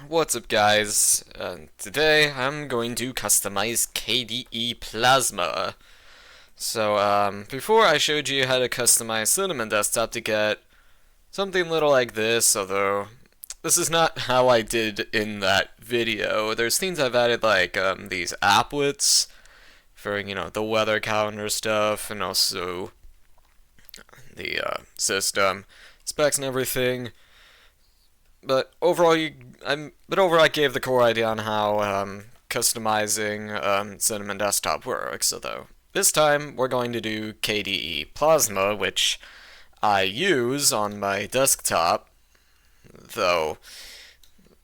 What's up, guys? Today I'm going to customize KDE Plasma. Before I showed you how to customize Cinnamon Desktop to get something little like this, although this is not how I did in that video. There's things I've added like these applets for, the weather calendar stuff, and also the system specs and everything. But overall, I gave the core idea on how customizing Cinnamon Desktop works. Although this time we're going to do KDE Plasma, which I use on my desktop. Though,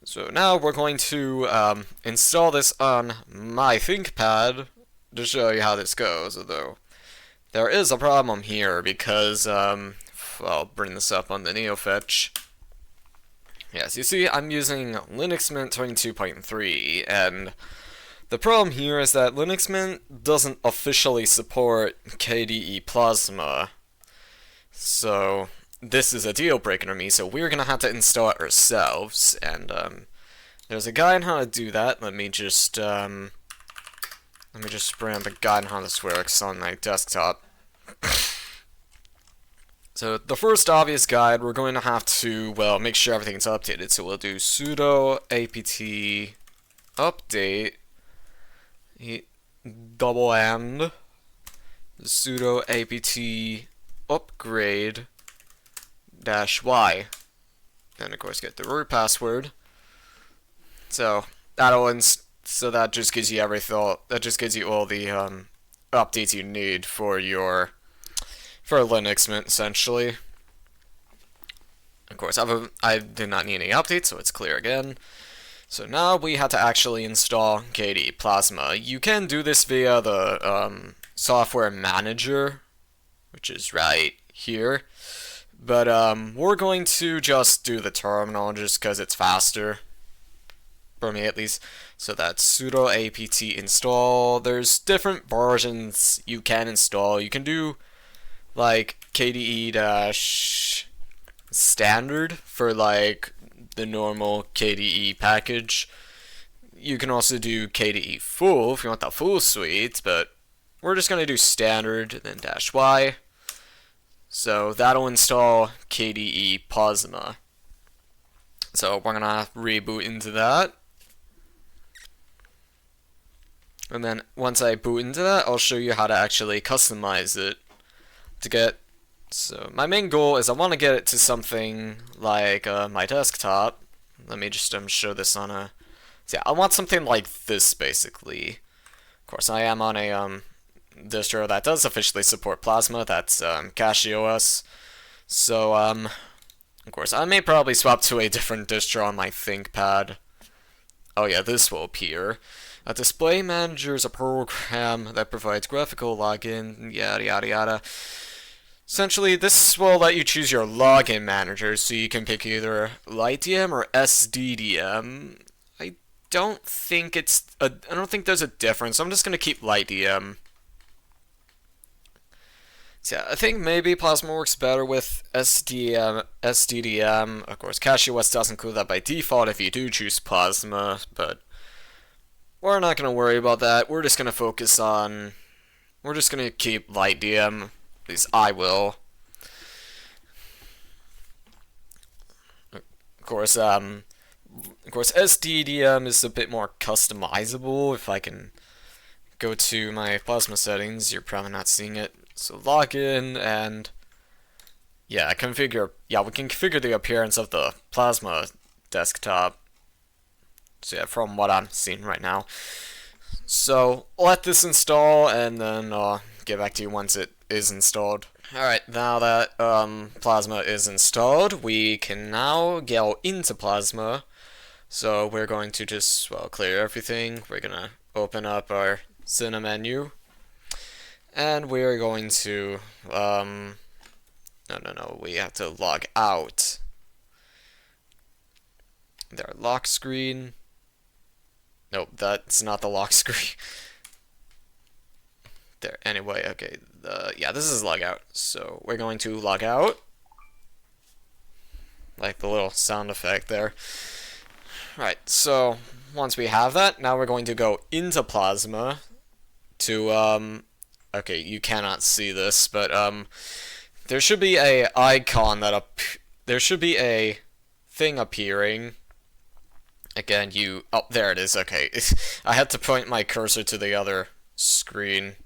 so now we're going to install this on my ThinkPad to show you how this goes. Although there is a problem here because I'll bring this up on the NeoFetch. Yes, you see, I'm using Linux Mint 22.3, and the problem here is that Linux Mint doesn't officially support KDE Plasma, so this is a deal breaker to me, so we're gonna have to install it ourselves, and there's a guide on how to do that. Let me just bring up a guide on how this works on my desktop. So the first obvious guide, we're going to have to, well, make sure everything's updated. So we'll do sudo apt update double and sudo apt upgrade -y. And of course get the root password. So that just gives you everything. That just gives you all the updates you need for Linux Mint, essentially. Of course, I did not need any updates, so it's clear again. So now we have to actually install KDE Plasma. You can do this via the software manager, which is right here. But we're going to just do the terminal just because it's faster. For me, at least. So that's sudo apt install. There's different versions you can install. You can do like KDE-standard for like the normal KDE package. You can also do KDE full if you want the full suite, but we're just going to do standard, then -y. So that'll install KDE Plasma. So we're going to reboot into that. And then once I boot into that, I'll show you how to actually customize it. So my main goal is I want to get it to something like my desktop. Let me just show this on a. So yeah, I want something like this basically. Of course, I am on a distro that does officially support Plasma. That's CachyOS. So of course, I may probably swap to a different distro on my ThinkPad. Oh yeah, this will appear. A display manager is a program that provides graphical login, yada yada yada. Essentially, this will let you choose your login manager, so you can pick either LightDM or SDDM. I don't think there's a difference. I'm just gonna keep LightDM. So yeah, I think maybe Plasma works better with SDDM. Of course, CachyOS does include that by default if you do choose Plasma, but we're not gonna worry about that. We're just gonna keep LightDM. At least I will. Of course, SDDM is a bit more customizable. If I can go to my Plasma settings, you're probably not seeing it. So login and yeah, we can configure the appearance of the Plasma desktop. So yeah, from what I'm seeing right now. So let this install, and then I'll get back to you once it is installed. Alright, now that Plasma is installed, we can now go into Plasma. So we're going to just, clear everything. We're going to open up our Cine menu. And we're going to, we have to log out. There, lock screen. Nope, that's not the lock screen. There, anyway, okay, yeah, this is log out. So we're going to log out. Like the little sound effect there. Right, so once we have that, now we're going to go into Plasma to, okay, you cannot see this, but, there should be a icon there should be a thing appearing. Again, oh, there it is, okay. I had to point my cursor to the other screen.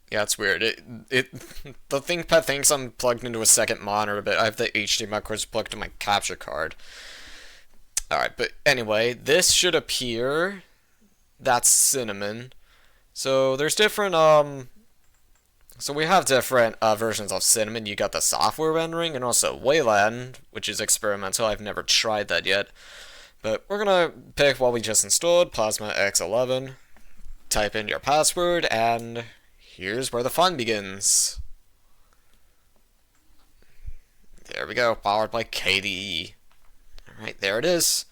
Yeah, it's weird. The ThinkPad thinks I'm plugged into a second monitor, but I have the HDMI cord plugged to my capture card. Alright, but anyway, this should appear. That's Cinnamon. So there's different, so we have different versions of Cinnamon. You got the software rendering and also Wayland, which is experimental. I've never tried that yet. But we're gonna pick what we just installed, Plasma X11. Type in your password, and here's where the fun begins. There we go, powered by KDE. Alright, there it is.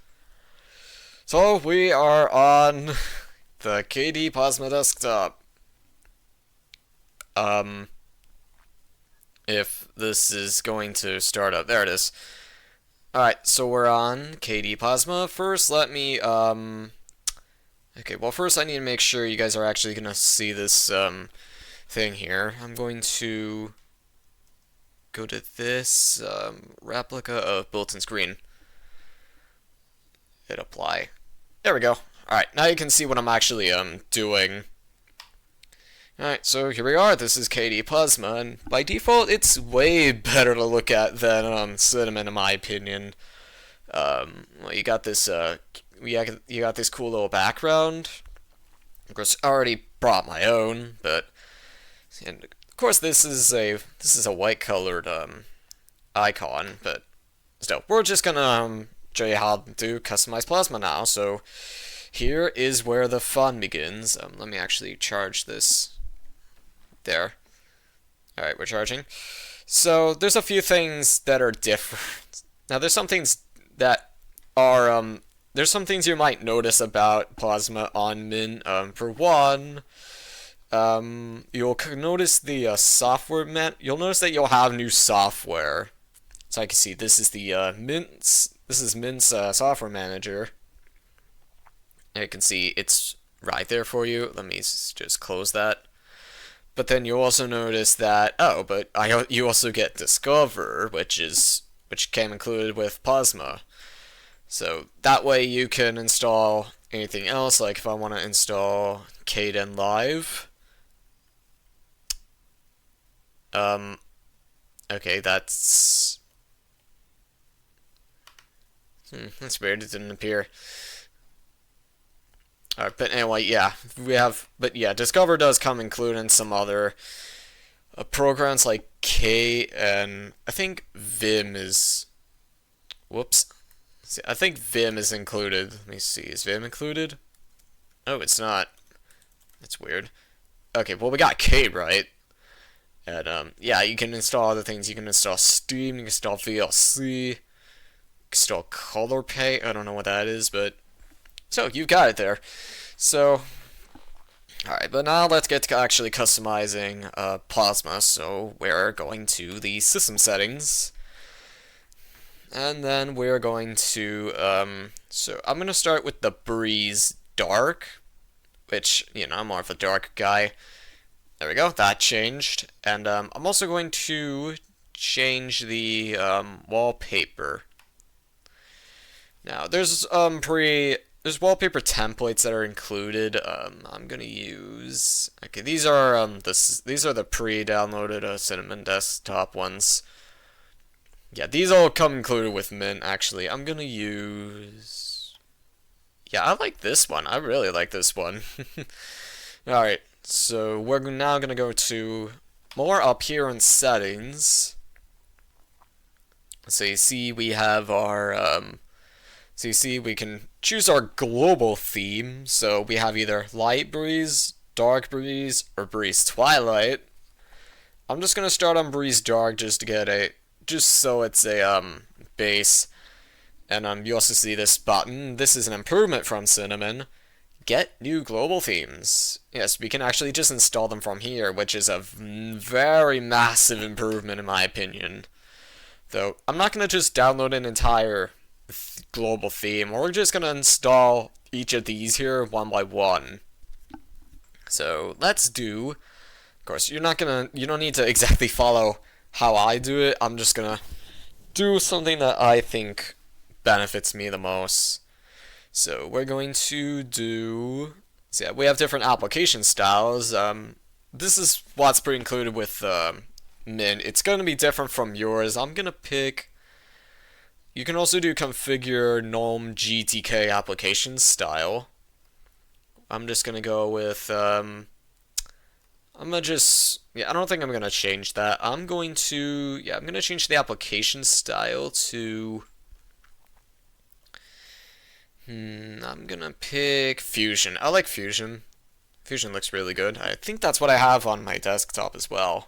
So we are on the KDE Plasma desktop. If this is going to start up, there it is. Alright, so we're on KDE Plasma. First, let me, okay, well first I need to make sure you guys are actually gonna see this, thing here. I'm going to go to this, replica of built-in screen. Hit apply. There we go. Alright, now you can see what I'm actually, doing. Alright, so here we are. This is KDE Plasma, and by default, it's way better to look at than, Cinnamon, in my opinion. Well, you got this, you got this cool little background. Of course, I already brought my own, but, and of course, this is a white-colored, icon, but still, we're just gonna, show you how to customize Plasma now, so here is where the fun begins. Let me actually charge this. There. Alright, we're charging. So, there's a few things that are different. Now, there's some things that are, there's some things you might notice about Plasma on Mint. For one, you'll notice the, software you'll notice that you'll have new software. So I can see this is the, Mint's software manager. And you can see it's right there for you. Let me just close that. But then you'll also notice that, oh, but you also get Discover, which came included with Plasma. So that way you can install anything else, like if I want to install Kdenlive. Okay, that's weird, it didn't appear. Alright, but anyway, yeah, Discover does come included in some other programs like and I think Vim is, whoops, see, I think Vim is included. Let me see, is Vim included? Oh, it's not. That's weird. Okay, well we got K, right? And yeah, you can install other things. You can install Steam, you can install VLC, you can install ColorPay. I don't know what that is, but so, you've got it there. So, alright, but now let's get to actually customizing Plasma. So, we're going to the system settings. And then we're going to, so I'm going to start with the Breeze Dark, which, you know, I'm more of a dark guy. There we go, that changed. And I'm also going to change the wallpaper. Now, there's wallpaper templates that are included. I'm gonna use. Okay, these are these are the pre-downloaded Cinnamon desktop ones. Yeah, these all come included with Mint. Actually, I'm gonna use. Yeah, I like this one. I really like this one. All right, so we're now gonna go to more up here in settings. So you see, we have our So you see, we can choose our global theme. So we have either Light Breeze, Dark Breeze, or Breeze Twilight. I'm just gonna start on Breeze Dark just so it's a base. And you also see this button. This is an improvement from Cinnamon. Get new global themes. Yes, we can actually just install them from here, which is a very massive improvement in my opinion. Though I'm not gonna just download an entire global theme. We're just gonna install each of these here one by one. So let's do. Of course, you don't need to exactly follow how I do it. I'm just gonna do something that I think benefits me the most. So we're going to do. So yeah, we have different application styles. This is what's pre-included with Mint. It's going to be different from yours. I'm gonna pick. You can also do configure GNOME GTK application style. I'm just gonna go with. I'm gonna just. Yeah, I don't think I'm gonna change that. I'm going to. Yeah, I'm gonna change the application style to. I'm gonna pick Fusion. I like Fusion. Fusion looks really good. I think that's what I have on my desktop as well.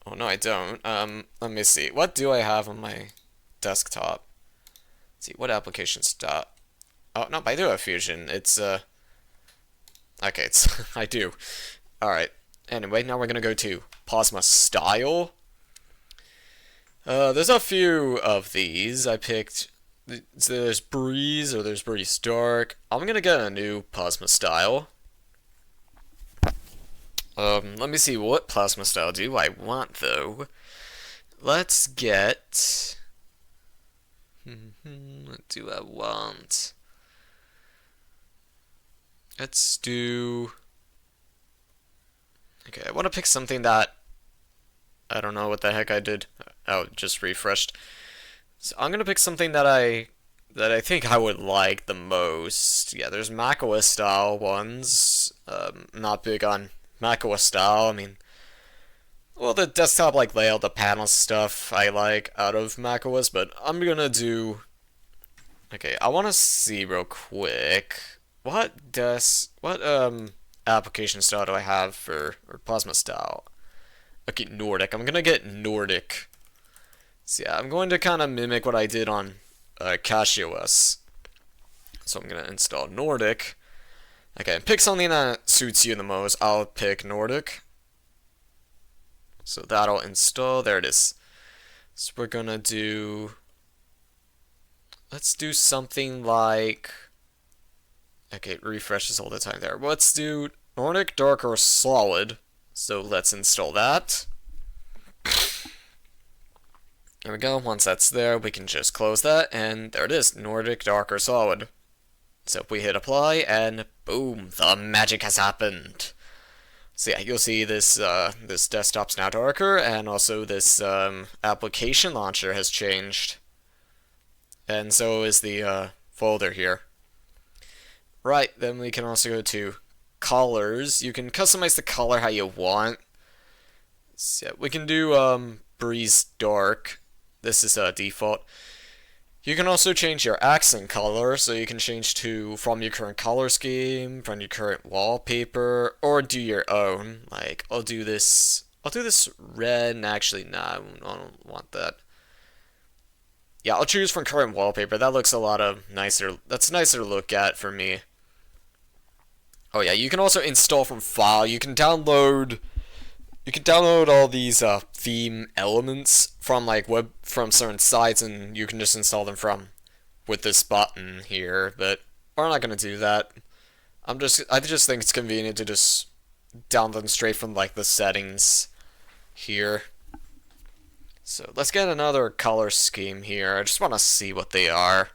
Oh no, I don't. Let me see. What do I have on my desktop? Let's see, what application style? Oh no, I do have Fusion. It's okay, it's I do. Alright. Anyway, now we're gonna go to Plasma Style. There's a few of these. I picked there's Breeze or there's Breeze Dark. I'm gonna get a new Plasma Style. Let me see, what Plasma Style do I want though? Let's get. What do I want? Let's do. Okay, I want to pick something that. I don't know what the heck I did. Oh, just refreshed. So I'm gonna pick something that I think I would like the most. Yeah, there's macOS style ones. Not big on macOS style. I mean, well, the desktop like layout, the panel stuff I like out of macOS, but I'm gonna do. Okay, I want to see real quick what application style do I have for or Plasma style? Okay, Nordic. I'm gonna get Nordic. So yeah, I'm going to kind of mimic what I did on CachyOS. So I'm going to install Nordic. Okay, pick something that suits you the most. I'll pick Nordic. So that'll install. There it is. So we're going to do. Let's do something like. Okay, it refreshes all the time there. Let's do Nordic, Dark, or Solid. So let's install that. There we go. Once that's there, we can just close that, and there it is, Nordic, Dark, or Solid. So if we hit apply, and boom, the magic has happened. So yeah, you'll see this this desktop's now darker, and also this application launcher has changed, and so is the folder here. Right, then we can also go to colors. You can customize the color how you want. So yeah, we can do Breeze Dark. This is a default. You can also change your accent color, so you can change to from your current color scheme, from your current wallpaper, or do your own. Like I'll do this red, and actually nah, I don't want that. Yeah, I'll choose from current wallpaper. That looks a lot of nicer. That's nicer to look at for me. Oh yeah, you can also install from file. You can download all these theme elements from from certain sites, and you can just install them from with this button here. But we're not gonna do that. I just think it's convenient to just download them straight from like the settings here. So let's get another color scheme here. I just want to see what they are.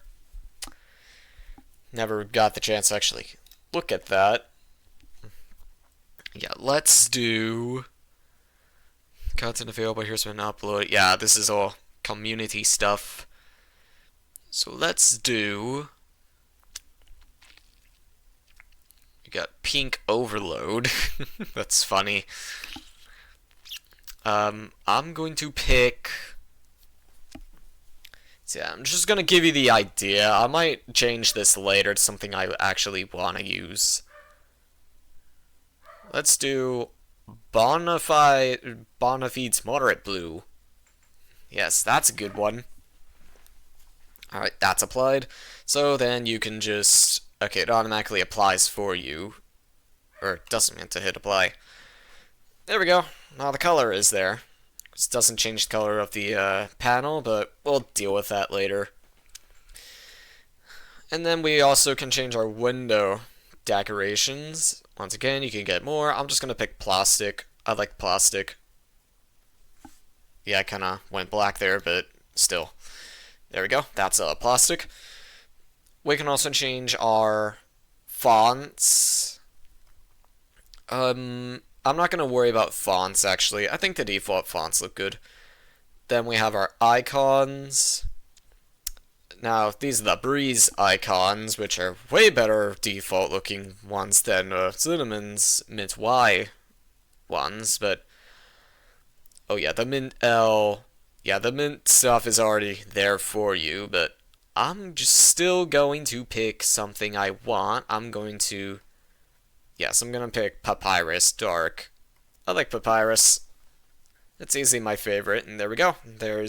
Never got the chance to actually look at that. Yeah, let's do. Content available, here's been uploaded. Yeah, this is all community stuff. So let's do. We got pink overload. That's funny. I'm going to pick. So yeah, I'm just gonna give you the idea. I might change this later to something I actually want to use. Let's do Bonafide's Moderate Blue. Yes, that's a good one. Alright, that's applied. So then you can just. Okay, it automatically applies for you. Or it doesn't mean to hit apply. There we go. Now the color is there. This doesn't change the color of the panel, but we'll deal with that later. And then we also can change our window decorations. Once again, you can get more. I'm just going to pick plastic. I like plastic. Yeah, I kind of went black there, but still. There we go. That's plastic. We can also change our fonts. I'm not going to worry about fonts, actually. I think the default fonts look good. Then we have our icons. Now, these are the Breeze icons, which are way better default looking ones than Cinnamon's Mint Y ones, but oh yeah, the Mint L, yeah, the Mint stuff is already there for you, but I'm just still going to pick something I want. I'm going to pick Papyrus Dark. I like Papyrus. It's easily my favorite, and there we go. There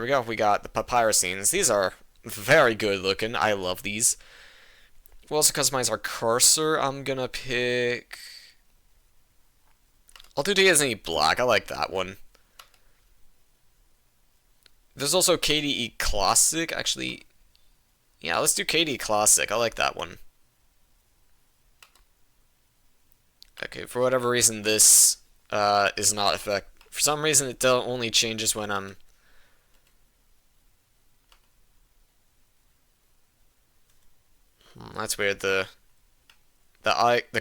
we go, we got the Papyrusines. These are very good looking. I love these. We'll also customize our cursor. I'm gonna pick... I'll do Disney Black. I like that one. There's also KDE Classic. Actually, yeah, let's do KDE Classic. I like that one. Okay, for whatever reason, this is not effect. For some reason, it only changes when I'm... That's weird. The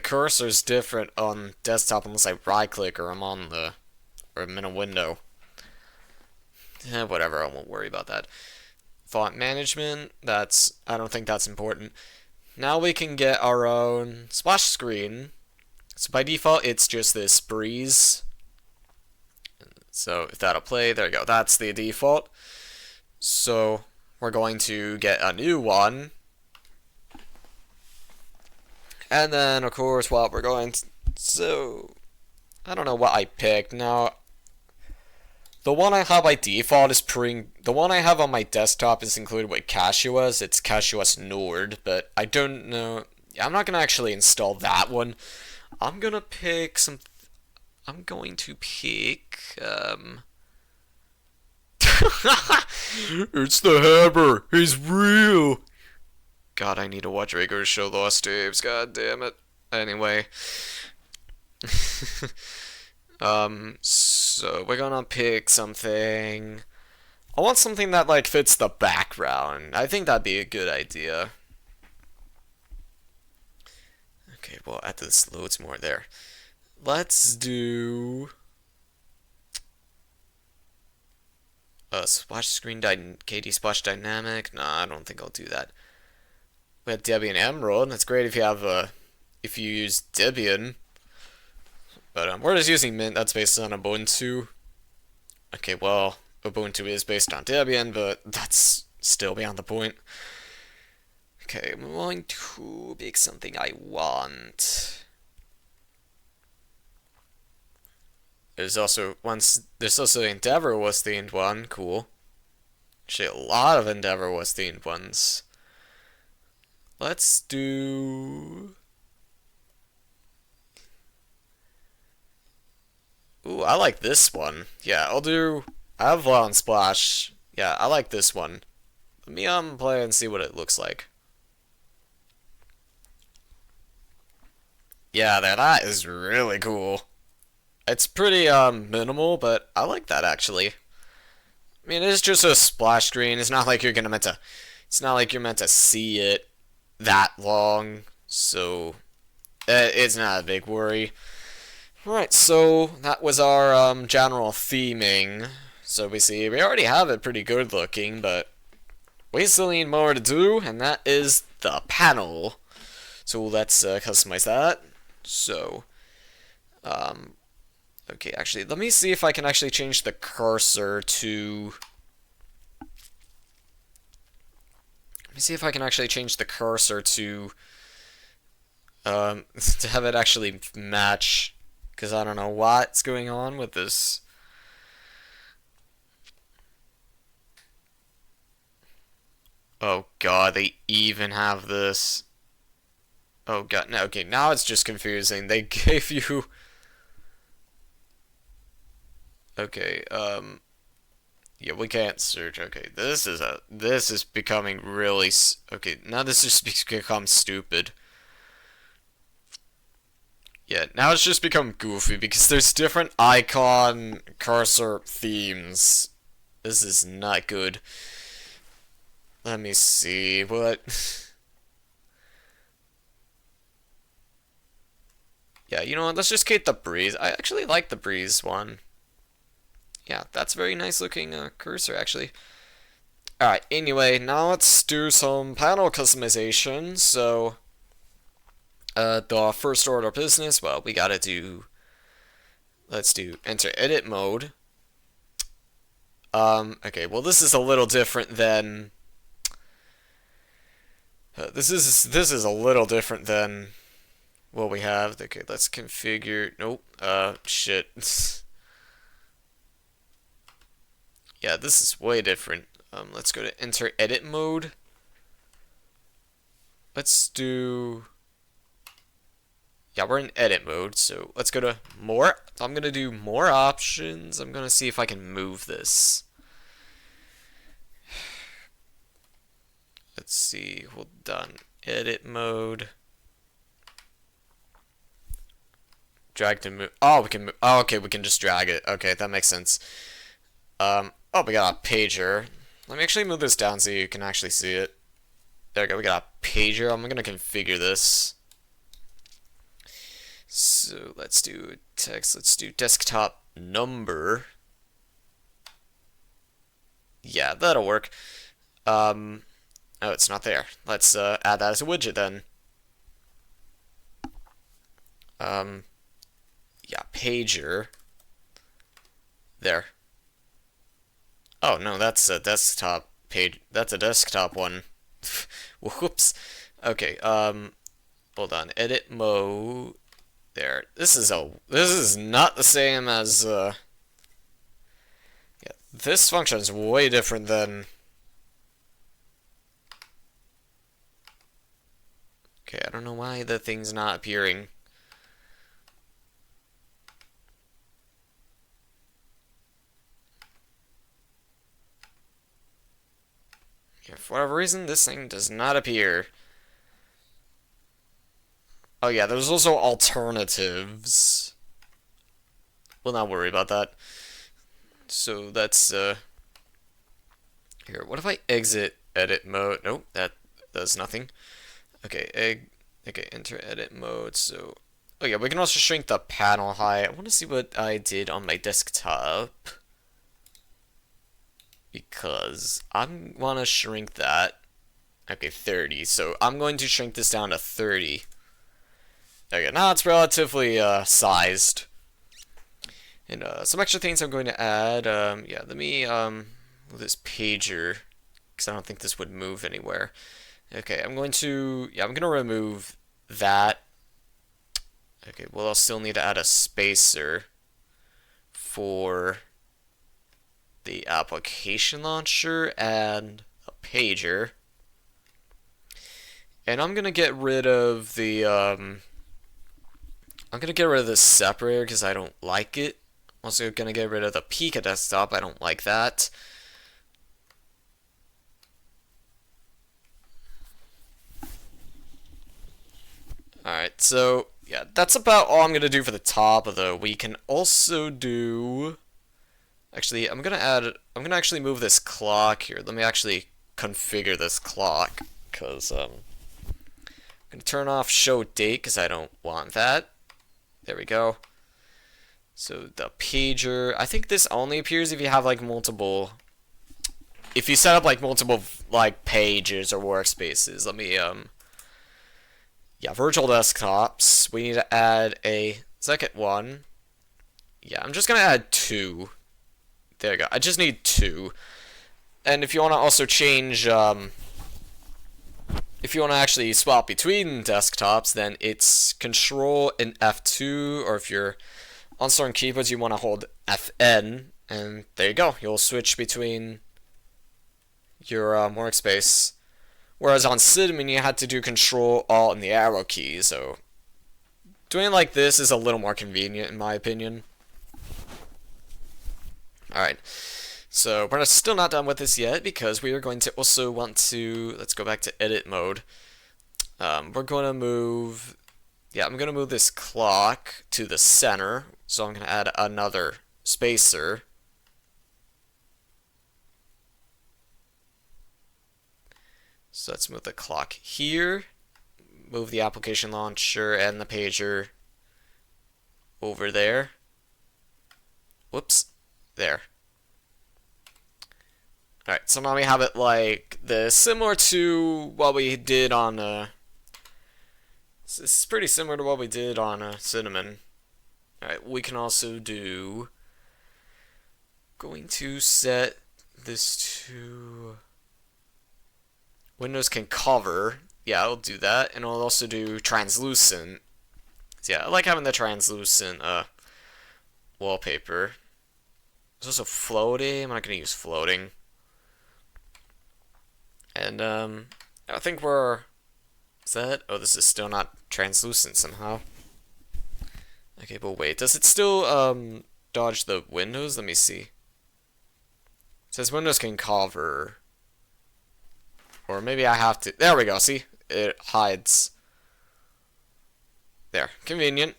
cursor's different on desktop unless I right click or I'm in a window. Whatever, I won't worry about that. Font management, I don't think that's important. Now we can get our own splash screen. So by default it's just this Breeze. So if that'll play, there you go. That's the default. So we're going to get a new one. And then, of course, what we're going to... So, I don't know what I picked. Now, the one I have by default is the one I have on my desktop is included with CasuOS. It's CasuOS Nord, but I don't know... Yeah, I'm not going to actually install that one. I'm going to pick some... I'm going to pick... It's the Hammer! He's real! God, I need to watch Rigor's show Lost Tapes. God damn it. Anyway. So we're gonna pick something. I want something that, like, fits the background. I think that'd be a good idea. Okay, well, after this loads more there. Let's do... Splash Screen KD Splash Dynamic. Nah, I don't think I'll do that. We have Debian Emerald, and it's great if you use Debian. But we're just using Mint, that's based on Ubuntu. Okay, well, Ubuntu is based on Debian, but that's still beyond the point. Okay, I'm going to pick something I want. There's also Endeavor was themed one, cool. Actually, a lot of Endeavor was themed ones. Let's do... Ooh, I like this one. Yeah, I'll do... I have Avalon Splash. Yeah, I like this one. Let me play and see what it looks like. Yeah, that is really cool. It's pretty minimal, but I like that actually. I mean, it's just a splash screen. It's not like you're meant to see it that long, so it's not a big worry. Alright, so that was our general theming. So we already have it pretty good looking, but we still need more to do, and that is the panel. So let's customize that. So, okay, actually, let me see if I can actually change the cursor to... Let me see if I can actually change the cursor to have it actually match, because I don't know what's going on with this. Oh god, they even have this. Oh god, no, okay, now it's just confusing. They gave you... Okay, yeah, we can't search. Okay, this is becoming really okay, now this just become stupid. Yeah, now it's just become goofy because there's different icon cursor themes. This is not good. Let me see what. Yeah, you know what? Let's just get the breeze. I actually like the breeze one. Yeah, that's a very nice looking cursor actually. Alright, anyway, now let's do some panel customization. So, the first order of business, well, we gotta do, let's do enter edit mode. Okay, well this is a little different than, this is a little different than what we have. Okay, let's configure, nope, shit. Yeah, this is way different. Let's go to enter edit mode. Let's do, yeah, we're in edit mode, so let's go to more. I'm gonna do more options. I'm gonna see if I can move this. Let's see, hold on. Edit mode. Drag to move. Oh, we can move. Oh, okay, we can just drag it. Okay, that makes sense. Oh, we got a pager. Let me actually move this down so you can actually see it. There we go, we got a pager. I'm gonna configure this. So let's do text, let's do desktop number. Yeah, that'll work. Oh, it's not there. Let's add that as a widget then. Yeah, pager. There. Oh no, that's a desktop page. That's a desktop one. Whoops. Okay. Hold on. Edit mode. There. This is not the same as yeah. This function is way different than. Okay, I don't know why the thing's not appearing. Yeah, for whatever reason, this thing does not appear. Oh yeah, there's also alternatives. We'll not worry about that. So that's here. What if I exit edit mode? Nope, that does nothing. Okay, okay, enter edit mode. So, oh yeah, we can also shrink the panel height. I want to see what I did on my desktop because I want to shrink that. Okay, 30. So I'm going to shrink this down to 30. Okay, now it's relatively sized. And some extra things I'm going to add. Yeah, let me move this pager because I don't think this would move anywhere. Okay, I'm going to remove that. Okay, well I'll still need to add a spacer for the application launcher and a pager. And I'm gonna get rid of the separator because I don't like it. I'm also gonna get rid of the Pika desktop. I don't like that. Alright, so yeah, that's about all I'm gonna do for the top, though. We can also do. Actually, I'm gonna actually move this clock here. Let me actually configure this clock, cause I'm gonna turn off show date because I don't want that. There we go. So the pager, I think this only appears if you have like multiple. If you set up like multiple like pages or workspaces. Let me yeah, virtual desktops. We need to add a second one. Yeah, I'm just gonna add 2. There you go. I just need 2. And if you want to also change, if you want to actually swap between desktops, then it's Control and F2, or if you're on certain keyboards, you want to hold FN, and there you go. You'll switch between your workspace. Whereas on Cinnamon, you had to do Control, Alt, and the arrow key, so doing it like this is a little more convenient, in my opinion. Alright, so we're still not done with this yet because we are going to also want to, let's go back to edit mode. We're going to move, yeah, I'm going to move this clock to the center, so I'm going to add another spacer. So let's move the clock here, move the application launcher and the pager over there. Whoops, there. Alright, so now we have it like this, similar to what we did on, this is pretty similar to what we did on Cinnamon. Alright, we can also do, going to set this to Windows can cover. Yeah, I'll do that, and I'll also do translucent. So yeah, I like having the translucent wallpaper. There's also floating. I'm not gonna use floating. And I think we're. Is that? Oh, this is still not translucent somehow. Okay, but wait, does it still dodge the windows? Let me see. It says Windows can cover. Or maybe I have to. There we go. See? It hides. There. Convenient.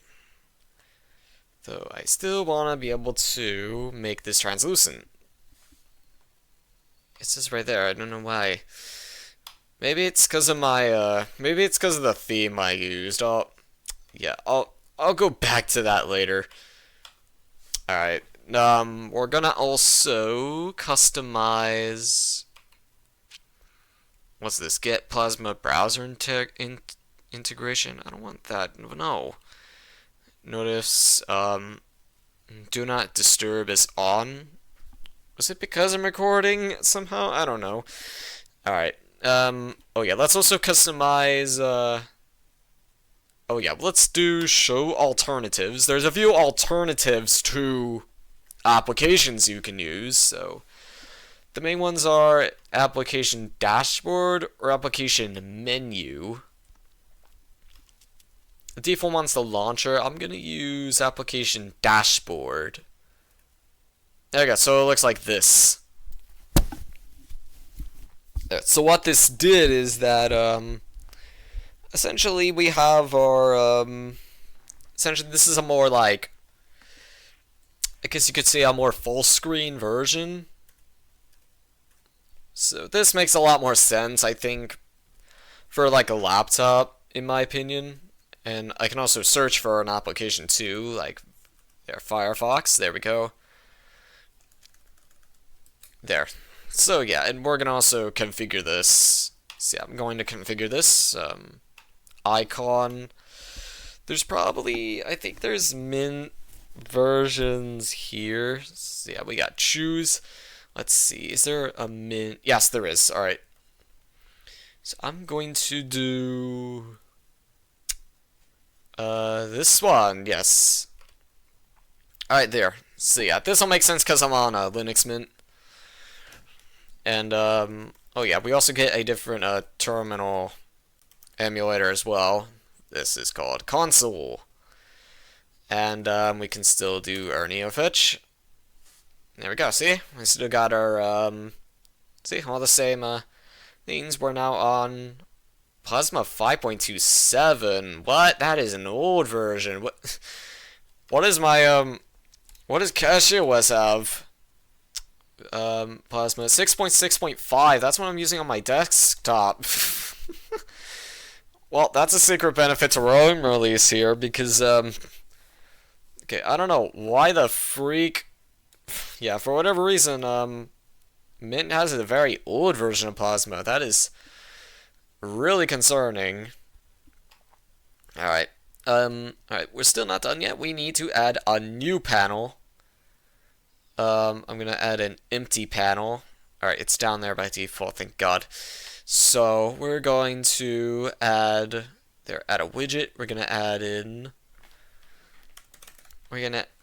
Though I still want to be able to make this translucent. It says right there. I don't know why. Maybe it's because of my. Maybe it's because of the theme I used. Yeah. I'll go back to that later. All right. We're gonna also customize. What's this? Get Plasma browser integration? I don't want that. No. Notice, do not disturb is on. Was it because I'm recording somehow? I don't know. Alright. Oh yeah, let's also customize, oh yeah, let's do show alternatives. There's a few alternatives to applications you can use, so the main ones are application dashboard or application menu. The default one's the launcher. I'm gonna use application dashboard. There we go. So it looks like this. So what this did is that essentially we have our essentially this is a more like, I guess you could say, a more full screen version. So this makes a lot more sense, I think, for like a laptop, in my opinion. And I can also search for an application too, like there, Firefox. There we go. There. So yeah, and we're gonna also configure this. So yeah, I'm going to configure this icon. There's probably, I think there's Mint versions here. So yeah, we got choose. Let's see, is there a Mint? Yes, there is. Alright. So I'm going to do this one, yes. Alright, there. So yeah, this will make sense because I'm on Linux Mint. And, oh yeah, we also get a different terminal emulator as well. This is called Console. And we can still do our NeoFetch. There we go, see? We still got our, see, all the same things. We're now on Plasma 5.27. What? That is an old version. What is my, what does CashOS have? Plasma 6.6.5. That's what I'm using on my desktop. Well, that's a secret benefit to Rome release here because, okay, I don't know why the freak. Yeah, for whatever reason, Mint has a very old version of Plasma. That is really concerning. Alright. Alright, we're still not done yet. We need to add a new panel. I'm gonna add an empty panel. Alright, it's down there by default, thank God. So we're going to add add a widget. We're gonna add in.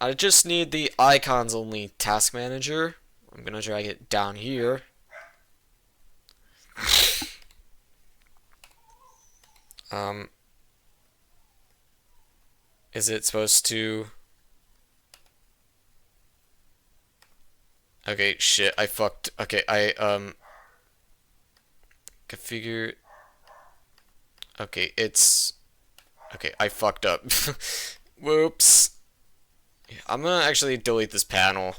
I just need the icons only task manager. I'm gonna drag it down here. Is it supposed to? Okay, shit, I fucked. Okay, configure. Okay, it's. Okay, I fucked up. Whoops. I'm gonna actually delete this panel.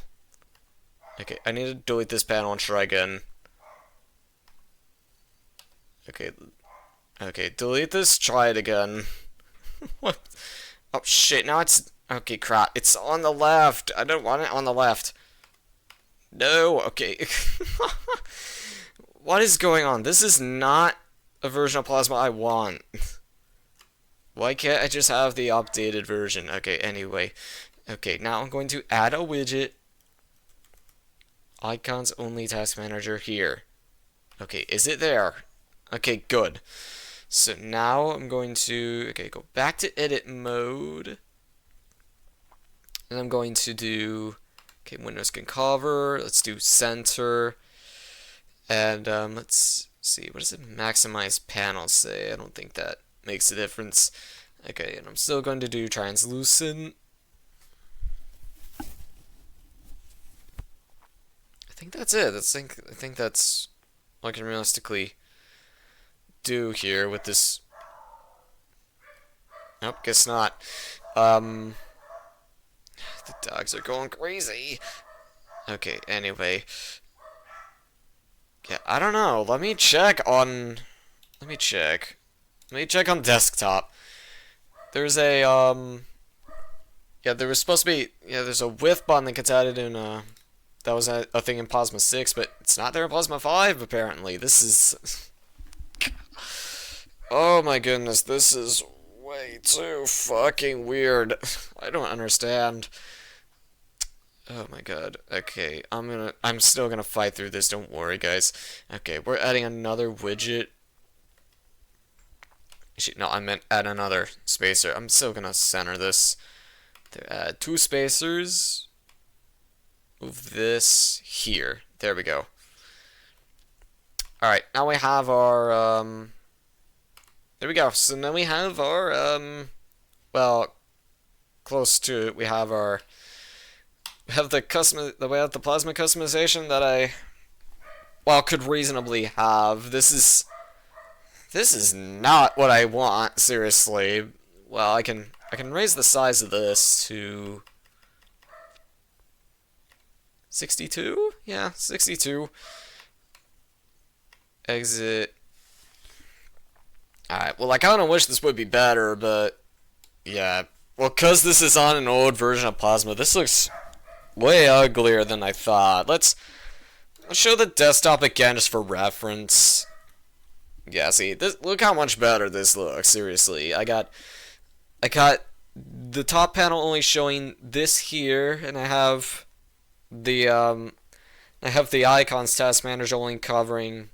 Okay, I need to delete this panel and try again. Okay. Okay, delete this, try it again. What? Oh shit, now it's... Okay, crap. It's on the left. I don't want it on the left. No, okay. What is going on? This is not a version of Plasma I want. Why can't I just have the updated version? Okay, anyway. Okay, now I'm going to add a widget. Icons only task manager here. Okay, is it there? Okay, good. So now I'm going to, okay, go back to edit mode. And I'm going to do, okay, Windows can cover. Let's do center. And let's see, what does the maximize panel say? I don't think that makes a difference. Okay, and I'm still going to do translucent. I think that's it. I think that's all I can realistically do here with this. Nope, guess not. The dogs are going crazy. Okay, anyway. Yeah, I don't know. Let me check on desktop. There's a yeah, there was supposed to be, yeah, there's a width button that gets added in that was a thing in Plasma 6, but it's not there in Plasma 5 apparently. This is oh my goodness, this is way too fucking weird. I don't understand. Oh my god. Okay, I'm still gonna fight through this, don't worry guys. Okay, we're adding another widget. No, I meant add another spacer. I'm still gonna center this. Add 2 spacers. Move this here. There we go. Alright, now we have our there we go. So now we have our well, close to it. We have the plasma customization that I could reasonably have. This is not what I want, seriously. Well, I can raise the size of this to 62? Yeah, 62. Exit. Alright, well, I kind of wish this would be better, but yeah. Well, because this is on an old version of Plasma, this looks way uglier than I thought. Let's show the desktop again just for reference. Yeah, see, look how much better this looks, seriously. I got the top panel only showing this here, and I have the icons task manager only covering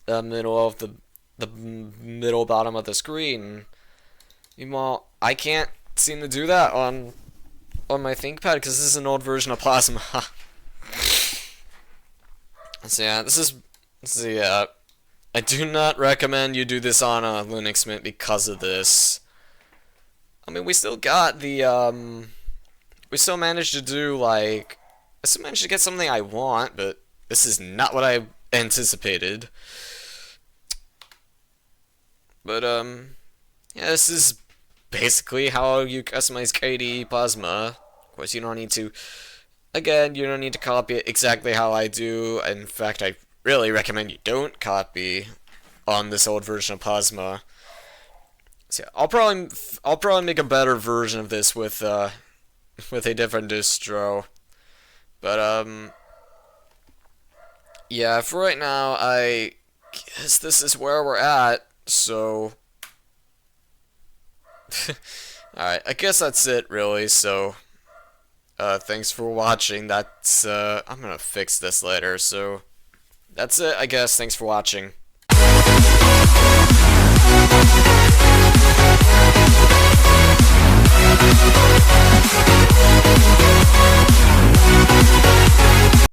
the middle of the middle bottom of the screen. Meanwhile, I can't seem to do that on my ThinkPad because this is an old version of Plasma. So yeah, this is I do not recommend you do this on a Linux Mint because of this. I mean, we still got the we still managed to do I still managed to get something I want, but this is not what I anticipated. But yeah, this is basically how you customize KDE Plasma. Of course, you don't need to. Again, you don't need to copy it exactly how I do. In fact, I really recommend you don't copy on this old version of Plasma. So yeah, I'll probably make a better version of this with a different distro. But yeah, for right now, I guess this is where we're at. So alright, I guess that's it really. So thanks for watching. That's I'm gonna fix this later. So that's it, I guess. Thanks for watching.